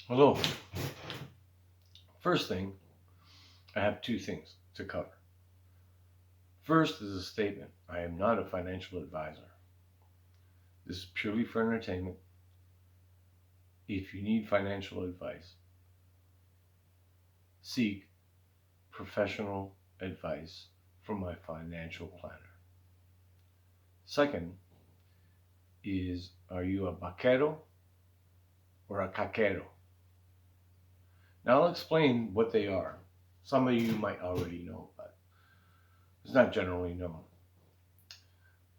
Hello. First thing, I have two things to cover. First is a statement. I am not a financial advisor. This is purely for entertainment. If you need financial advice, seek professional advice from my financial planner. Second is, are you a Vaquero or a Cacquero? Now I'll explain what they are. Some of you might already know, but it's not generally known.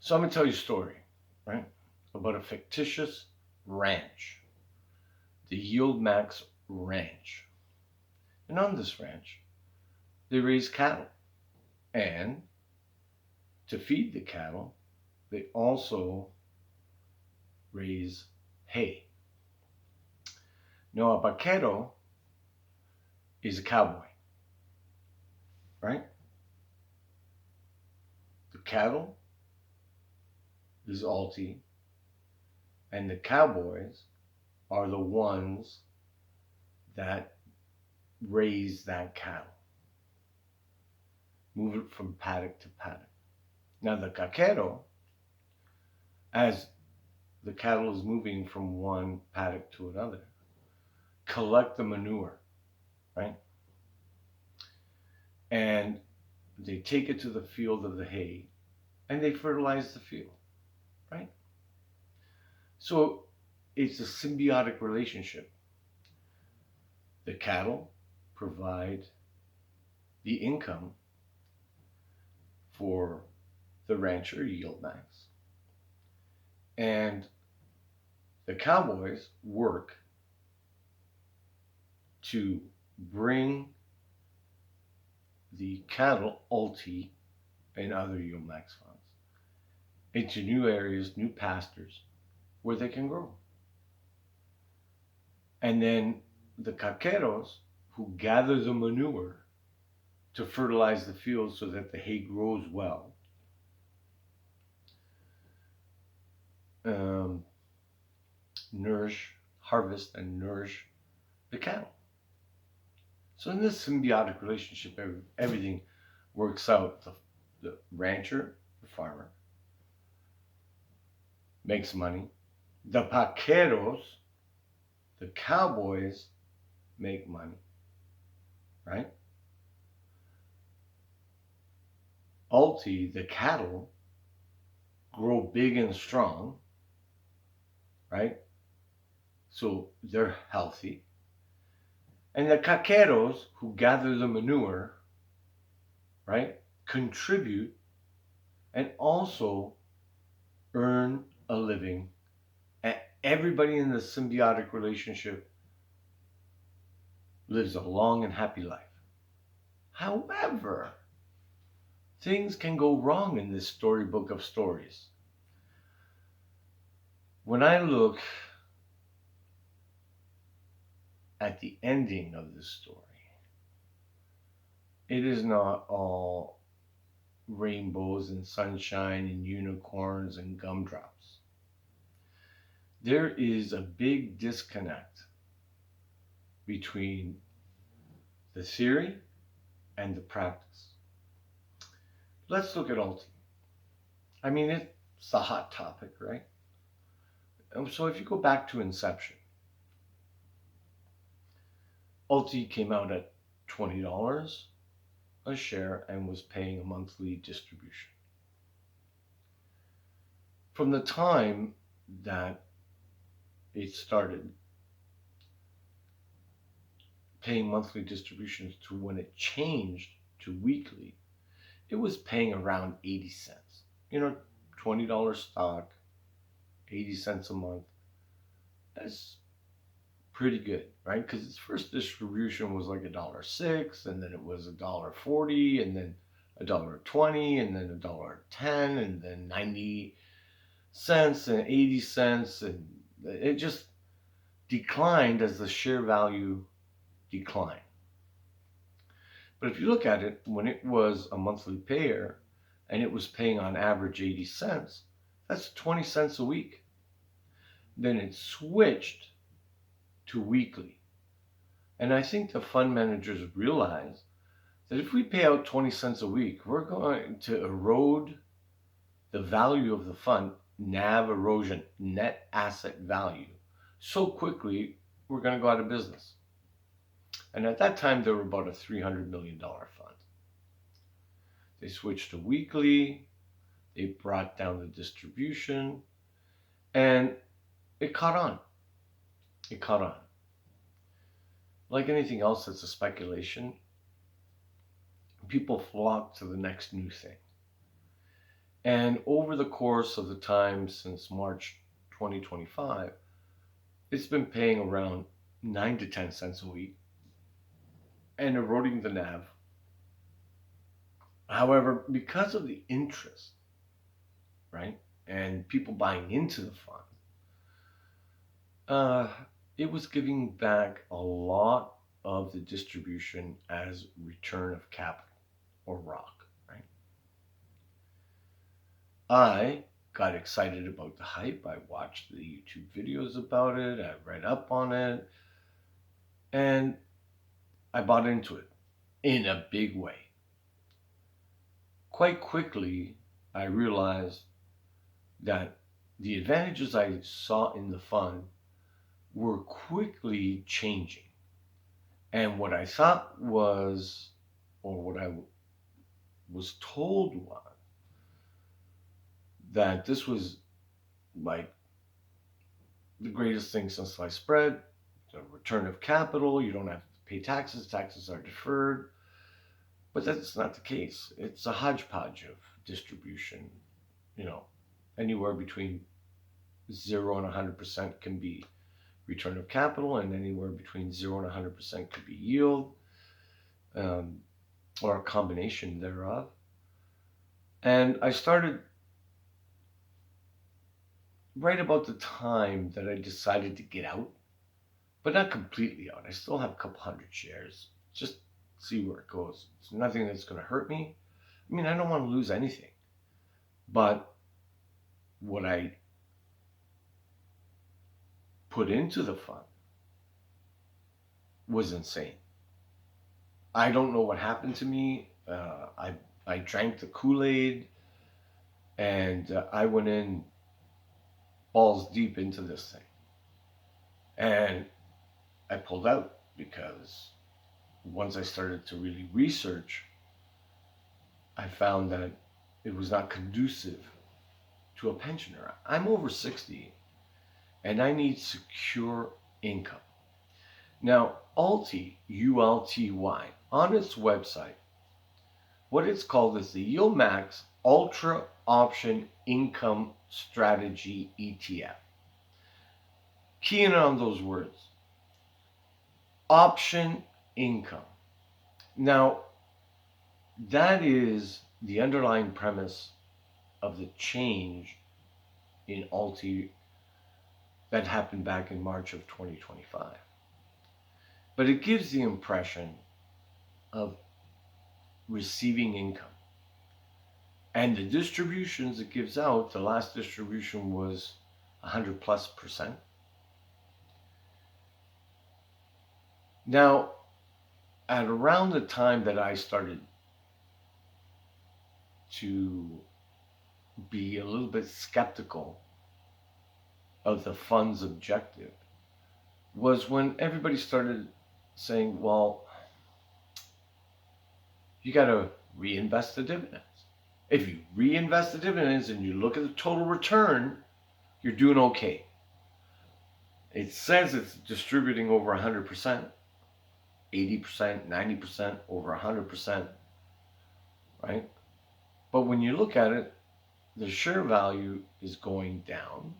So I'm going to tell you a story, right, about a fictitious ranch, the YEILDMAX Ranch. And on this ranch, they raise cattle. And to feed the cattle, they also raise hay. Now, a vaquero is a cowboy, right? The cattle is YEILDMAX, and the cowboys are the ones that raise that cattle, move it from paddock to paddock. Now, the Cacquero, as the cattle is moving from one paddock to another, collect the manure, right? And they take it to the field of the hay and they fertilize the field, right? So it's a symbiotic relationship. The cattle provide the income for the rancher, YEILDMAX, and the cowboys work to bring the cattle, YEILDMAX, and other YEILDMAX funds into new areas, new pastures where they can grow. And then the Cacqueros, who gather the manure to fertilize the field so that the hay grows well, harvest and nourish the cattle. So in this symbiotic relationship, everything works out. The rancher, the farmer, makes money. The vaqueros, the cowboys, make money, right? YEILDMAX, the cattle, grow big and strong, right? So they're healthy. And the Cacqueros, who gather the manure, right, contribute and also earn a living. And everybody in the symbiotic relationship lives a long and happy life. However, things can go wrong in this storybook of stories. When I look at the ending of this story, it is not all rainbows and sunshine and unicorns and gumdrops. There is a big disconnect between the theory and the practice. Let's look at YEILDMAX. I mean, it's a hot topic, right? And so if you go back to inception, YEILDMAX came out at $20 a share and was paying a monthly distribution. From the time that it started paying monthly distributions to when it changed to weekly, it was paying around 80 cents. You know, $20 stock, 80 cents a month. That's pretty good, right? Because its first distribution was like $1.06, and then it was $1.40, and then $1.20, and then $1.10, and then 90 cents and 80 cents, and it just declined as the share value declined. But if you look at it, when it was a monthly payer and it was paying on average 80 cents, that's 20 cents a week. Then it switched to weekly. And I think the fund managers realize that if we pay out 20 cents a week, we're going to erode the value of the fund, NAV erosion, net asset value, so quickly we're going to go out of business. And at that time, they were about a $300 million fund. They switched to weekly, they brought down the distribution, and it caught on. It caught on. Like anything else that's a speculation, people flock to the next new thing. And over the course of the time since March 2025, it's been paying around 9 to 10 cents a week and eroding the NAV. However, because of the interest, right, and people buying into the fund, it was giving back a lot of the distribution as return of capital, or ROC, right? I got excited about the hype. I watched the YouTube videos about it. I read up on it. And I bought into it in a big way. Quite quickly, I realized that the advantages I saw in the fund were quickly changing. And what I thought was, or what I was told was, that this was like the greatest thing since sliced bread, the return of capital, you don't have to pay taxes, taxes are deferred. But that's not the case. It's a hodgepodge of distribution, anywhere between 0 and 100% can be return of capital, and anywhere between 0 and 100% could be yield, or a combination thereof. And I started right about the time that I decided to get out, but not completely out. I still have a couple hundred shares. Just see where it goes. It's nothing that's going to hurt me. I mean, I don't want to lose anything. But what I put into the fund was insane. I don't know what happened to me. I drank the Kool-Aid, and I went in balls deep into this thing. And I pulled out because once I started to really research, I found that it was not conducive to a pensioner. I'm over 60 and I need secure income. Now, ULTY, ULTY, on its website, what it's called is the YEILDMAX Ultra Option Income Strategy ETF. Key in on those words. Option income. Now, that is the underlying premise of the change in ULTY that happened back in March of 2025. But it gives the impression of receiving income. And the distributions it gives out, the last distribution was 100+%. Now, at around the time that I started to be a little bit skeptical of the fund's objective, was when everybody started saying, well, you got to reinvest the dividends. If you reinvest the dividends and you look at the total return, you're doing okay. It says it's distributing over 100%, 80%, 90%, over 100%, right? But when you look at it, the share value is going down.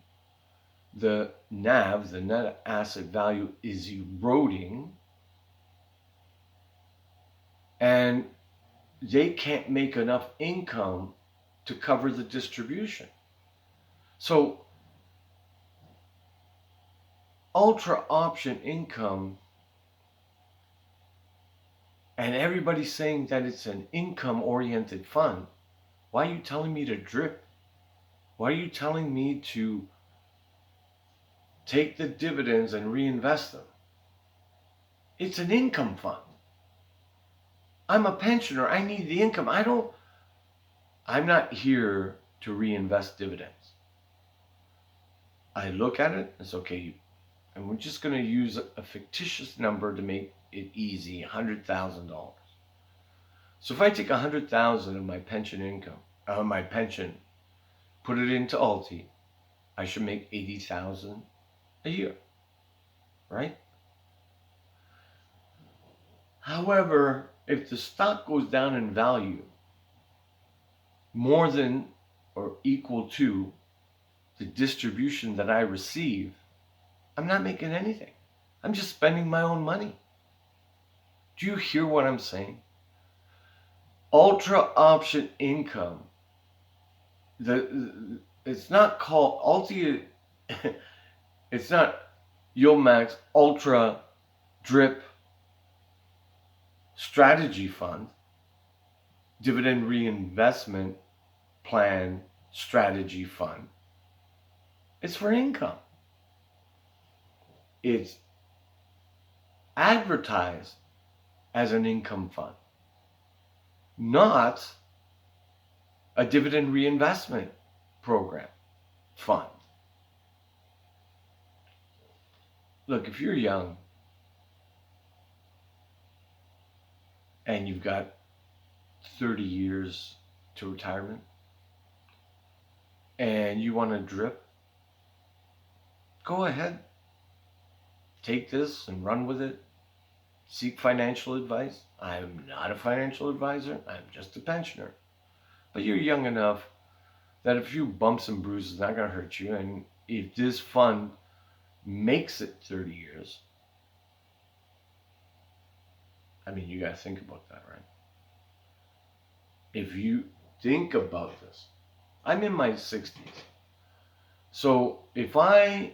The NAV, the net asset value, is eroding. And they can't make enough income to cover the distribution. So, ultra option income, and everybody's saying that it's an income-oriented fund. Why are you telling me to drip? Why are you telling me to take the dividends and reinvest them? It's an income fund. I'm a pensioner. I need the income. I'm not here to reinvest dividends. I look at it, it's okay, and we're just going to use a fictitious number to make it easy, $100,000. So if I take $100,000 of my pension income, my pension, put it into ULTY, I should make $80,000 a year, right? However, if the stock goes down in value more than or equal to the distribution that I receive, I'm not making anything. I'm just spending my own money. Do you hear what I'm saying? Ultra option income. It's not called ULTY. It's not YEILDMAX Ultra Drip Strategy Fund, Dividend Reinvestment Plan Strategy Fund. It's for income. It's advertised as an income fund, not a dividend reinvestment program fund. Look, if you're young and you've got 30 years to retirement and you want to drip, go ahead. Take this and run with it. Seek financial advice. I'm not a financial advisor. I'm just a pensioner. But you're young enough that a few bumps and bruises is not going to hurt you. And if this fund makes it 30 years, I mean, you got to think about that, right? If you think about this, I'm in my 60s. So if I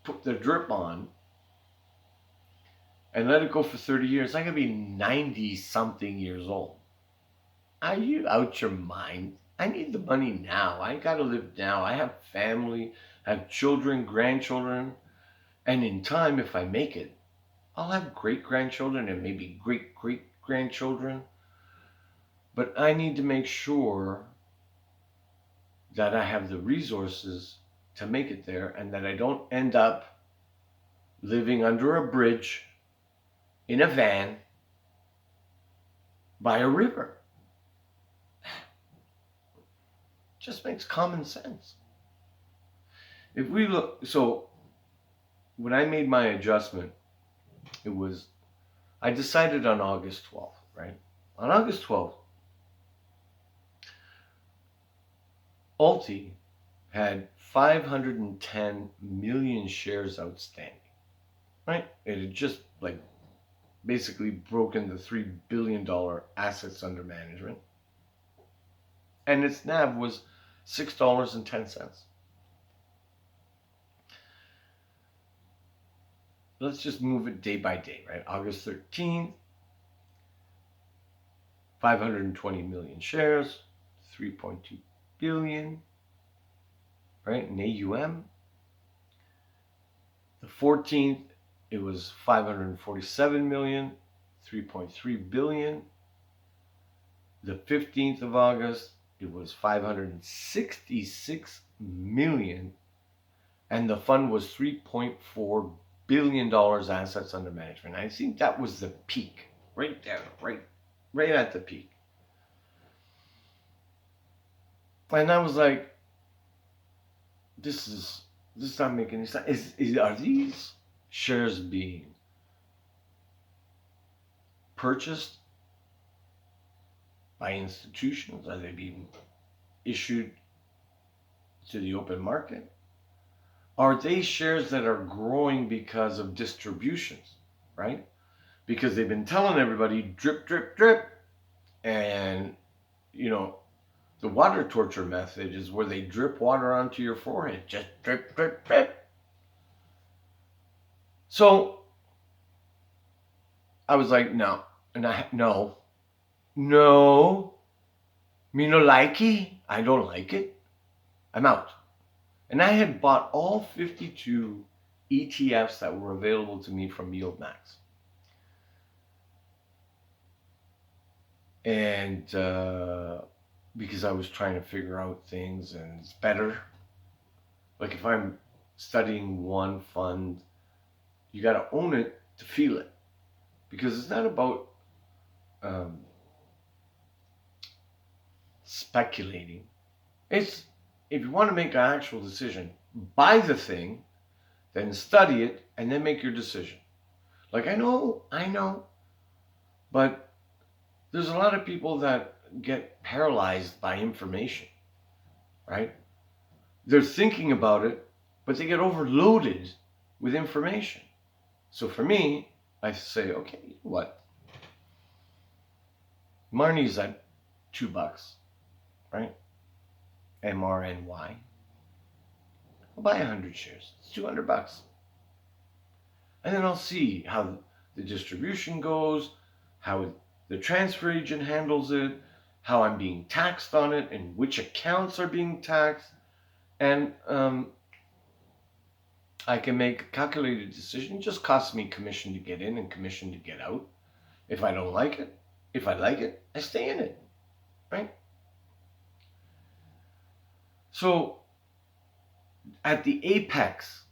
put the drip on and let it go for 30 years, I could be 90 something years old. Are you out your mind? I need the money now. I got to live now. I have family, I have children, grandchildren. And in time, if I make it, I'll have great-grandchildren and maybe great-great-grandchildren. But I need to make sure that I have the resources to make it there and that I don't end up living under a bridge in a van by a river. Just makes common sense. If we look, so when I made my adjustment, I decided on August 12th, right? On August 12th, ULTY had 510 million shares outstanding, right? It had just basically broken the $3 billion assets under management. And its NAV was $6.10. Let's just move it day by day, right? August 13th, 520 million shares, 3.2 billion, right? In AUM. The 14th, it was 547 million, 3.3 billion. The 15th of August, it was 566 million, and the fund was $3.4 billion assets under management. I think that was the peak, right there, right at the peak. And I was like, this is not making any sense. Are these shares being purchased by institutions? Are they being issued to the open market? Are they shares that are growing because of distributions, right? Because they've been telling everybody drip, drip, drip. And, the water torture method is where they drip water onto your forehead. Just drip, drip, drip. So I was like, no. And no. Me no likey. I don't like it. I'm out. And I had bought all 52 ETFs that were available to me from YEILDMAX. And because I was trying to figure out things, and it's better. Like if I'm studying one fund, you got to own it to feel it, because it's not about um, speculating. It's, if you want to make an actual decision, buy the thing, then study it, and then make your decision. Like I know, but there's a lot of people that get paralyzed by information, right? They're thinking about it, but they get overloaded with information. So for me, I say, okay, what? Marnie's at $2, right? MRNY. I'll buy 100 shares. It's $200. And then I'll see how the distribution goes, how the transfer agent handles it, how I'm being taxed on it, and which accounts are being taxed. And I can make a calculated decision. It just costs me commission to get in and commission to get out. If I don't like it, if I like it, I stay in it, right? So at the apex,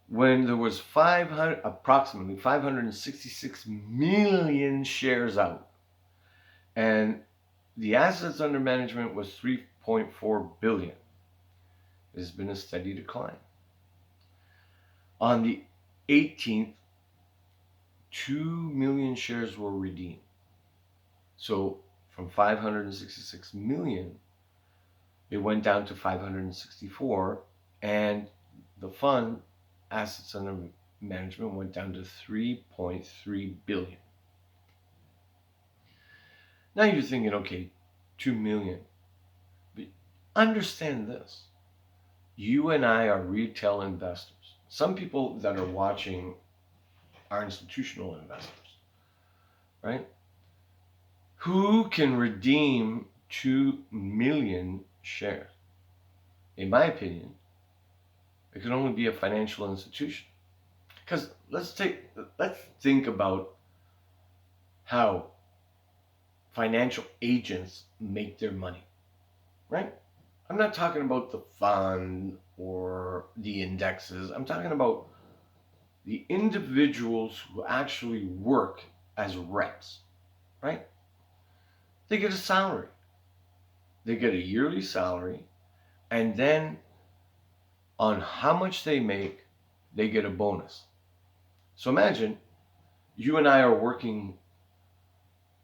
when there was approximately 566 million shares out, and the assets under management was 3.4 billion, there's been a steady decline. On the 18th, 2 million shares were redeemed. So from 566 million, it went down to 564, and the fund assets under management went down to 3.3 billion. Now you're thinking, okay, 2 million. But understand this. You and I are retail investors. Some people that are watching are institutional investors, right? Who can redeem 2 million shares? In my opinion, it can only be a financial institution. Because let's think about how financial agents make their money, right? I'm not talking about the fund or the indexes. I'm talking about the individuals who actually work as reps, right? They get a salary. They get a yearly salary, and then on how much they make, they get a bonus. So imagine you and I are working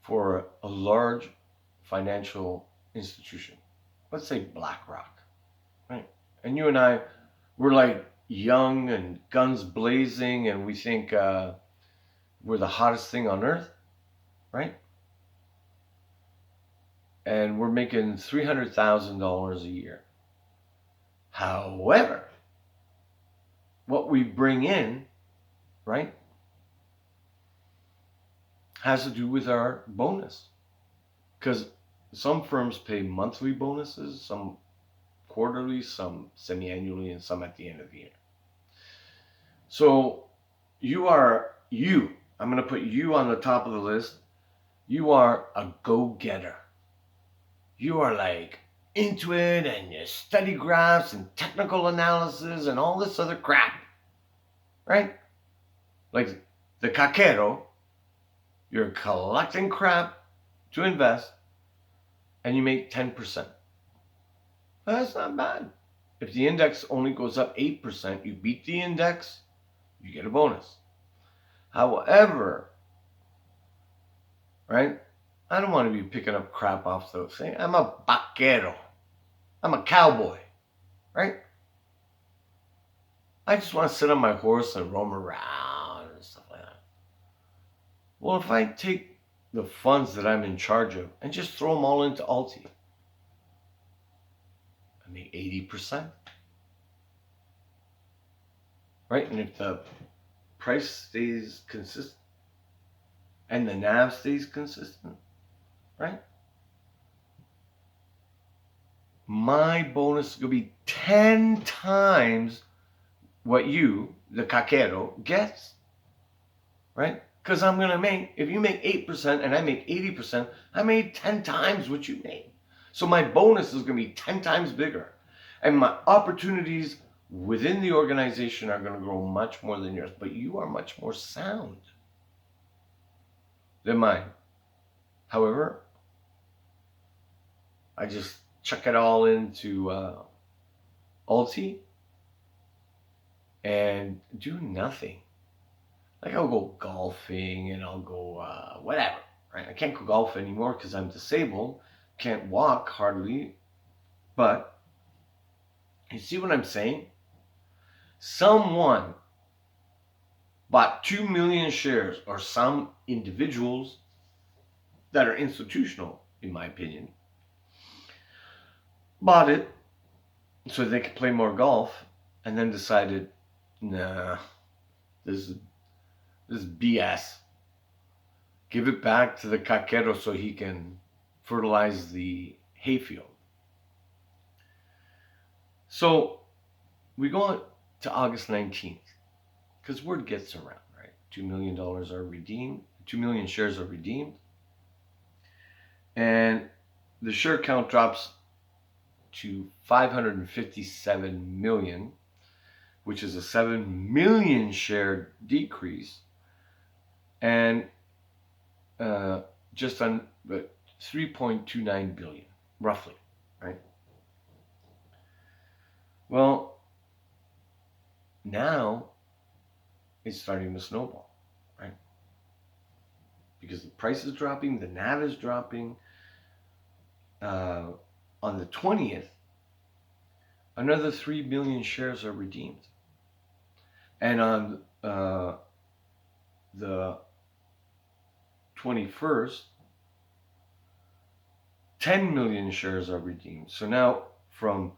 for a large financial institution. Let's say BlackRock, right? And you and I, we're like young and guns blazing, and we think we're the hottest thing on earth, right? And we're making $300,000 a year. However, what we bring in, right, has to do with our bonus. Because some firms pay monthly bonuses, some quarterly, some semi-annually, and some at the end of the year. So I'm going to put you on the top of the list. You are a go-getter. You are like into it, and you study graphs and technical analysis and all this other crap, right? Like the Cacquero, you're collecting crap to invest, and you make 10%. That's not bad. If the index only goes up 8%, you beat the index, you get a bonus. However, right, I don't want to be picking up crap off the thing. I'm a Vaquero. I'm a cowboy, right? I just want to sit on my horse and roam around and stuff like that. Well, if I take the funds that I'm in charge of and just throw them all into ULTY, I make 80%. Right? And if the price stays consistent and the NAV stays consistent, right? My bonus is going to be 10 times what you, the Cacquero, gets, right? Because I'm going to make, if you make 8% and I make 80%, I made 10 times what you made. So my bonus is going to be 10 times bigger. And my opportunities within the organization are going to grow much more than yours. But you are much more sound than mine. However, I just chuck it all into ULTY and do nothing. Like I'll go golfing and I'll go whatever, right? I can't go golf anymore because I'm disabled. Can't walk hardly. But you see what I'm saying? Someone bought 2 million shares, or some individuals that are institutional, in my opinion, bought it so they could play more golf, and then decided, nah, this is BS. Give it back to the Cacquero so he can fertilize the hayfield. So we go on to August 19th, because word gets around, right? $2 million are redeemed, 2 million shares are redeemed, and the share count drops to 557 million, which is a 7 million share decrease, and just on 3.29 billion, roughly, right? Well, now it's starting to snowball, right? Because the price is dropping, the NAV is dropping. On the 20th, another 3 million shares are redeemed. And on the 21st, 10 million shares are redeemed. So now from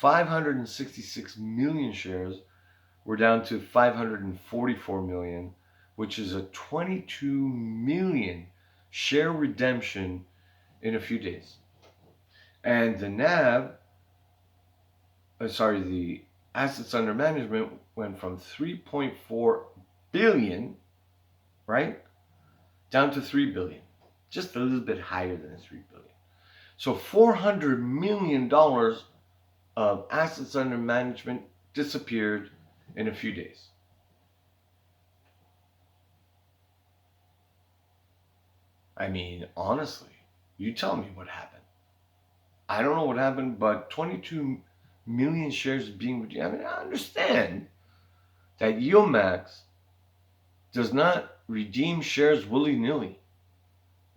566 million shares, we're down to 544 million, which is a 22 million share redemption in a few days. And the NAV, the assets under management went from 3.4 billion, right, down to 3 billion, just a little bit higher than 3 billion. So $400 million of assets under management disappeared in a few days. I mean, honestly, you tell me what happened. I don't know what happened, but 22 million shares being redeemed. I mean, I understand that YEILDMAX does not redeem shares willy-nilly,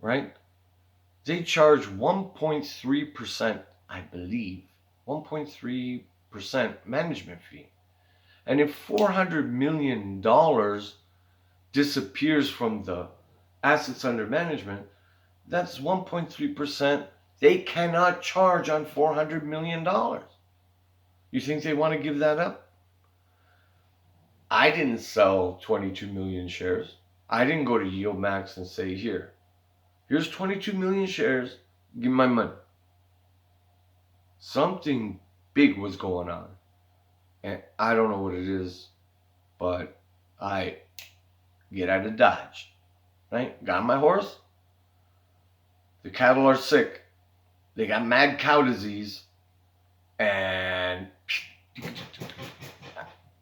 right? They charge 1.3%, I believe, 1.3% management fee. And if $400 million disappears from the assets under management, that's 1.3%. They cannot charge on $400 million. You think they want to give that up? I didn't sell 22 million shares. I didn't go to YEILDMAX and say, here's 22 million shares, give me my money. Something big was going on. And I don't know what it is, but I get out of Dodge, right? Got on my horse. The cattle are sick. They got mad cow disease, and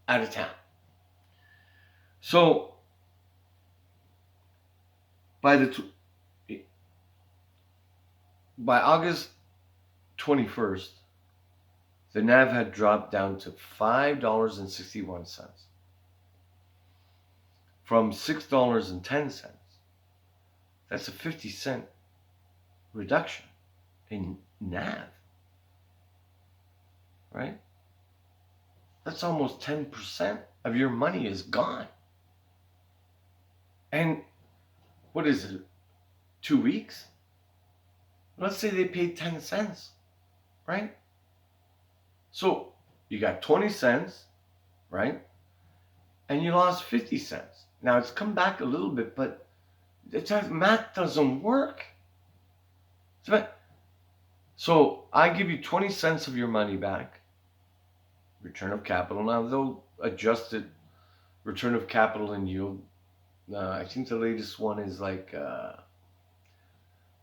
out of town. So by August 21st, the NAV had dropped down to $5.61 from $6.10. That's a 50-cent reduction in NAV, right? That's almost 10% of your money is gone. And what is it, 2 weeks? Let's say they paid 10 cents, right? So you got 20 cents, right? And you lost 50 cents. Now it's come back a little bit, but math doesn't work. So I give you 20 cents of your money back, return of capital. Now they'll adjust it, return of capital and yield I think the latest one is like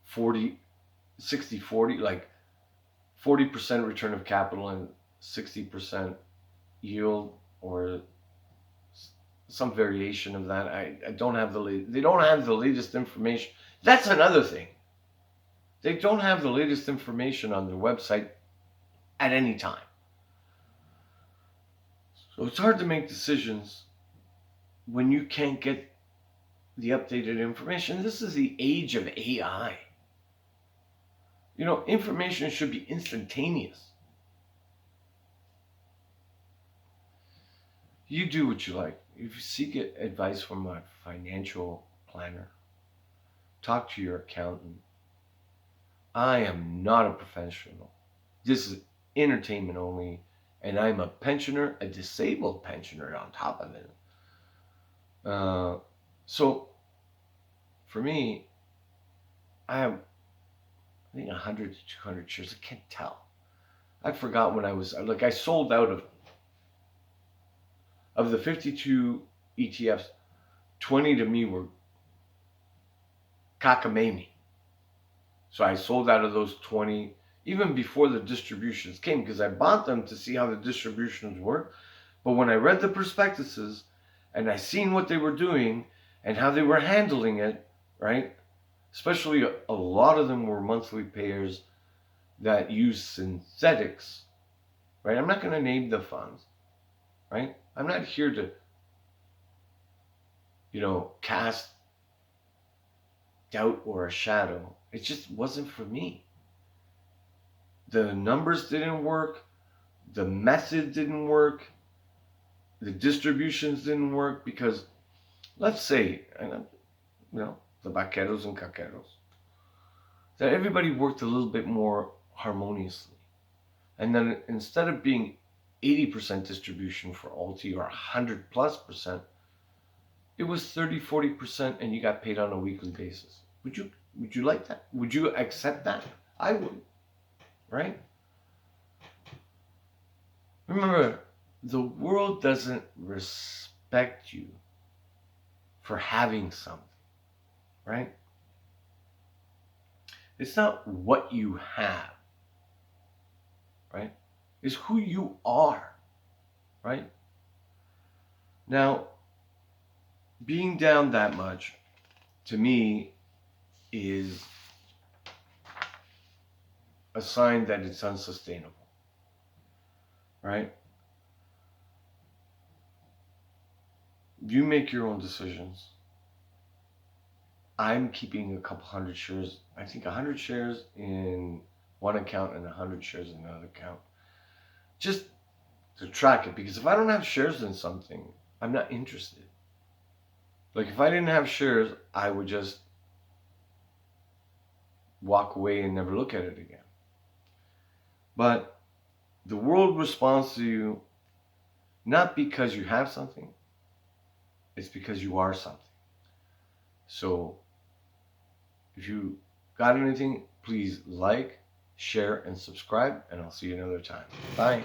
40, 60, 40, like 40% return of capital and 60% yield, or some variation of that. I don't have they don't have the latest information. That's another thing. They don't have the latest information on their website at any time. So it's hard to make decisions when you can't get the updated information. This is the age of AI. You know, information should be instantaneous. You do what you like. If you seek advice from a financial planner, talk to your accountant. I am not a professional. This is entertainment only, and I'm a pensioner, a disabled pensioner on top of it. So, for me, I have, I think, 100 to 200 shares. I can't tell. I forgot when I sold out of the 52 ETFs, 20 to me were cockamamie. So I sold out of those 20 even before the distributions came, because I bought them to see how the distributions work. But when I read the prospectuses and I seen what they were doing and how they were handling it, right? Especially a lot of them were monthly payers that use synthetics, right? I'm not going to name the funds, right? I'm not here to, cast doubt or a shadow. It just wasn't for me. The numbers didn't work. The method didn't work. The distributions didn't work because, let's say, the Vaqueros and Cacqueros, that everybody worked a little bit more harmoniously. And then instead of being 80% distribution for ULTY or 100 plus percent, it was 30, 40%, and you got paid on a weekly basis. Would you like that? Would you accept that? I would, right? Remember, the world doesn't respect you for having something, right? It's not what you have, right? It's who you are, right? Now, being down that much, to me, is a sign that it's unsustainable, right? You make your own decisions. I'm keeping a couple hundred shares, I think 100 shares in one account and 100 shares in another account, just to track it. Because if I don't have shares in something, I'm not interested. Like, if I didn't have shares, I would just walk away and never look at it again. But the world responds to you not because you have something, it's because you are something. So if you got anything, please like, share, and subscribe, and I'll see you another time. Bye.